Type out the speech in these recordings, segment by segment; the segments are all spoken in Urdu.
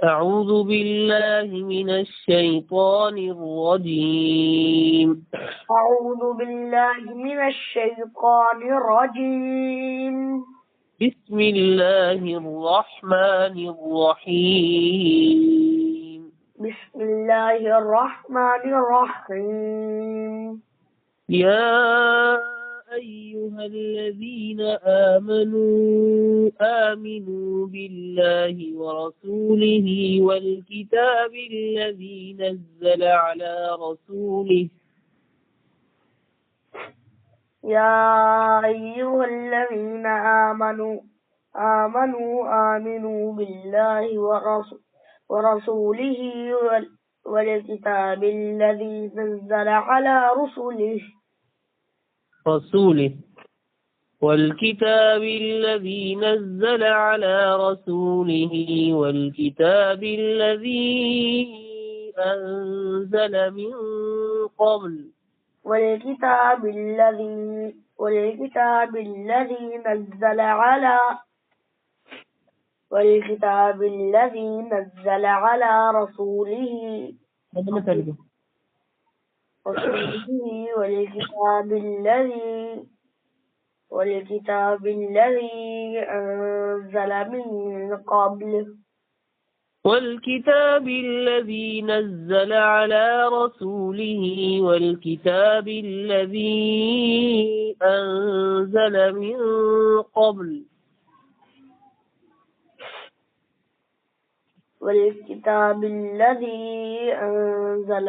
أعوذ بالله من الشيطان الرجيم. أعوذ بالله من الشيطان الرجيم. بسم الله الرحمن الرحيم. بسم الله الرحمن الرحيم. يا أيها الذين آمنوا بالله ورسوله والكتاب الذي نزل على رسوله. يا أيها الذين آمنوا بالله ورسوله والكتاب الذي نزل على رسله. والكتاب الذي نزل على رسوله والكتاب الذي أنزل من قبل. والكتاب الذي نزل على رسوله والكتاب الذي أنزل من قبل. والكتاب الذي نزل على رسوله والكتاب الذي أنزل من قبل. والكتاب الذي أنزل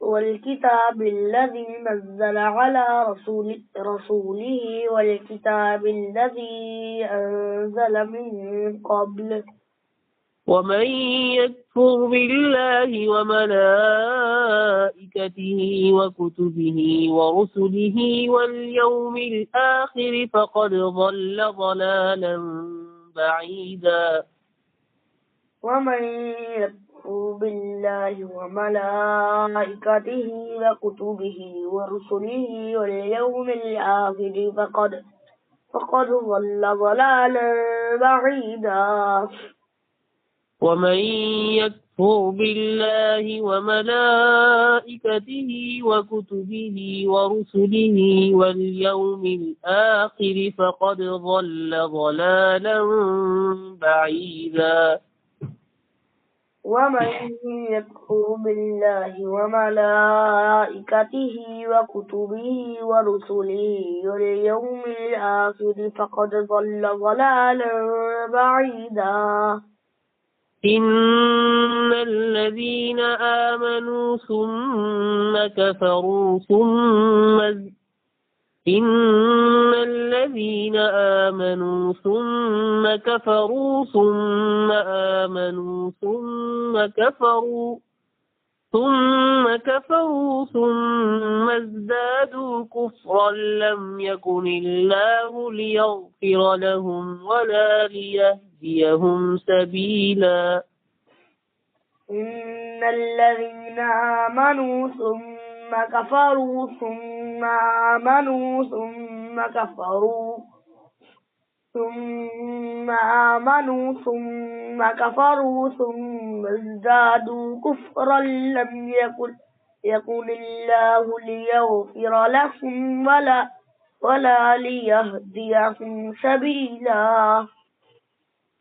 والكتاب الذي نزل على رسوله والكتاب الذي أنزل من قبل. ومن يكفر بالله وملائكته وكتبه ورسله واليوم الآخر فقد ضل ضلالا بعيدا. ومن يكفر بالله وملائكته وكتبه ورسله واليوم الآخر فقد ضل ضلالا بعيدا. ومن يكفر بالله وملائكته وكتبه ورسله واليوم الآخر فقد ضل ضلالا بعيدا. ومن يكفر بالله وملائكته وكتبه ورسله واليوم الآخر فقد ضل ضلالا بعيدا. إن الذين آمنوا ثم كفروا ثم آمنوا ثم ازدادوا كفرا لم يكن الله ليغفر لهم ولا ليهديهم سبيلا. إن الذين آمنوا ثم كفروا ثم آمنوا ثم كفروا ثم ازدادوا كفرا لم يكن الله ليغفر لهم ولا ليهديهم سبيلا.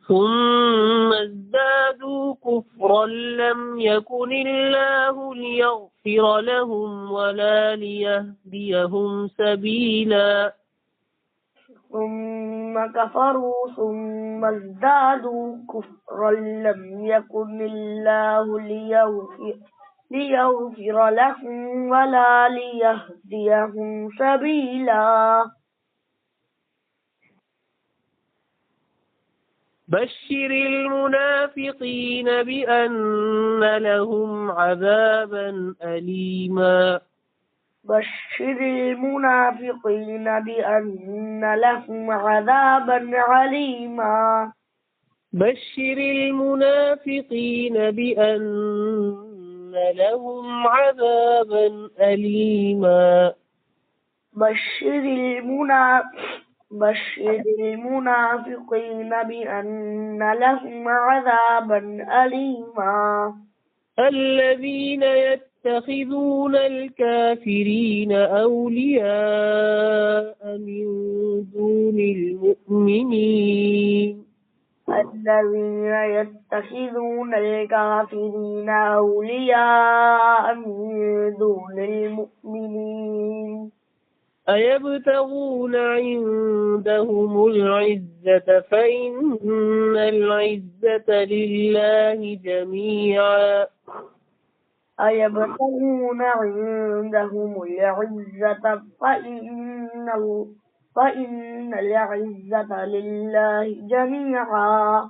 ثم ازدادوا كفرا لم يكن الله ليغفر لهم ولا ليهديهم سبيلا. ثم كفروا ثم ازدادوا كفرا لم يكن الله ليغفر لهم ولا ليهديهم سبيلا. بشر المنافقين بأن لهم عذابا أليما. بشر المنافقين بأن لهم عذابا عليما. بشر المنافقين بأن لهم عذابا أليما. بشر بشر المنافقين بأن لهم عذابا أليما الذين يتخذون الكافرين أولياء من دون المؤمنين الذين يتخذون الكافرين أولياء من دون المؤمنين أيبتغون عندهم العزة فإن العزة لله جميعا أيبتغون عندهم العزة فإن العزة لله جميعا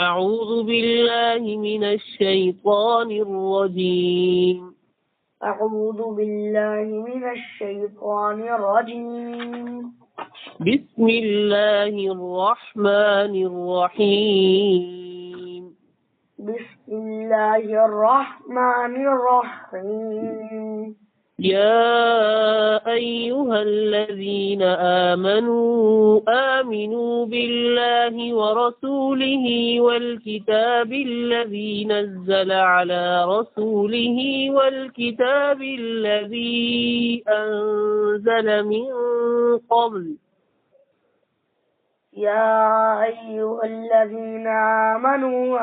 أعوذ بالله من الشيطان الرجيم أعوذ بالله من الشيطان الرجيم بسم الله الرحمن الرحيم بسم الله الرحمن الرحيم يا أيها الذين آمنوا بالله ورسوله والكتاب الذي نزل على رسوله والكتاب الذي أنزل من قبل يا أيها الذين آمنوا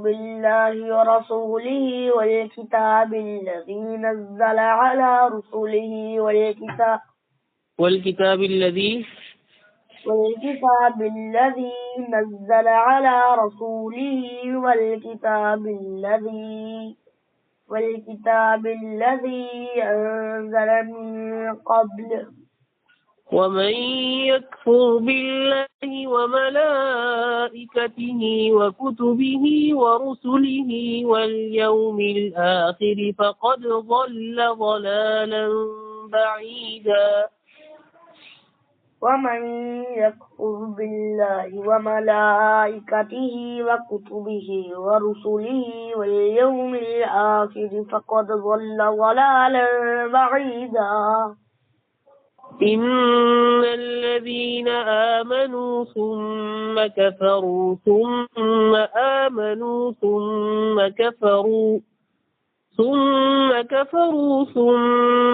بالله ورسوله والكتاب الذي نزل على رسوله والكتاب الذي نزل على رسوله والكتاب الذي أنزل من قبل ومن يكفر بالله وملائكته وكتبه ورسله واليوم الآخر فقد ضل ضلالا بعيدا ومن يكفر بالله وملائكته وكتبه ورسله واليوم الآخر فقد ضل ضلالا بعيدا إن الذين آمنوا ثم كفروا ثم آمنوا ثم كفروا ثم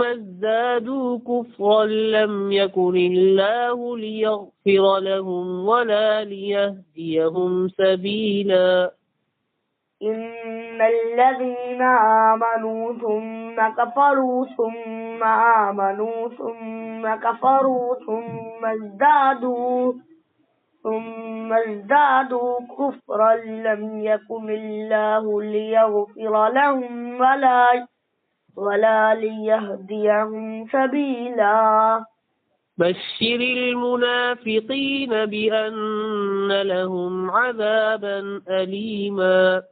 ازدادوا كفرا لم يكن الله ليغفر لهم ولا ليهديهم سبيلا إن الذين آمنوا ثم كفروا ثم آمنوا ثم كفروا ثم ازدادوا كفرا لم يكن الله ليغفر لهم ولا ليهديهم سبيلا بشر المنافقين بأن لهم عذابا أليما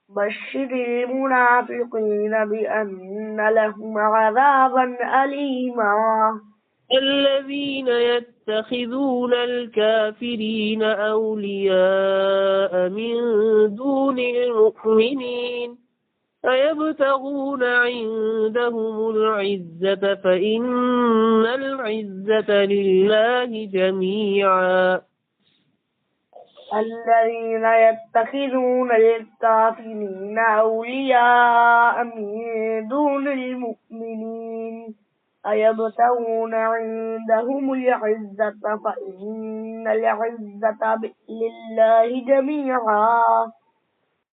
بشر المنافقين بأن لهم عذابا أليما الذين يتخذون الكافرين أولياء من دون المؤمنين أيبتغون عندهم العزة فإن العزة لله جميعا الذين يتخذون الكافرين أولياء من دون المؤمنين أيبتغون عندهم العزة فإن العزة لله جميعا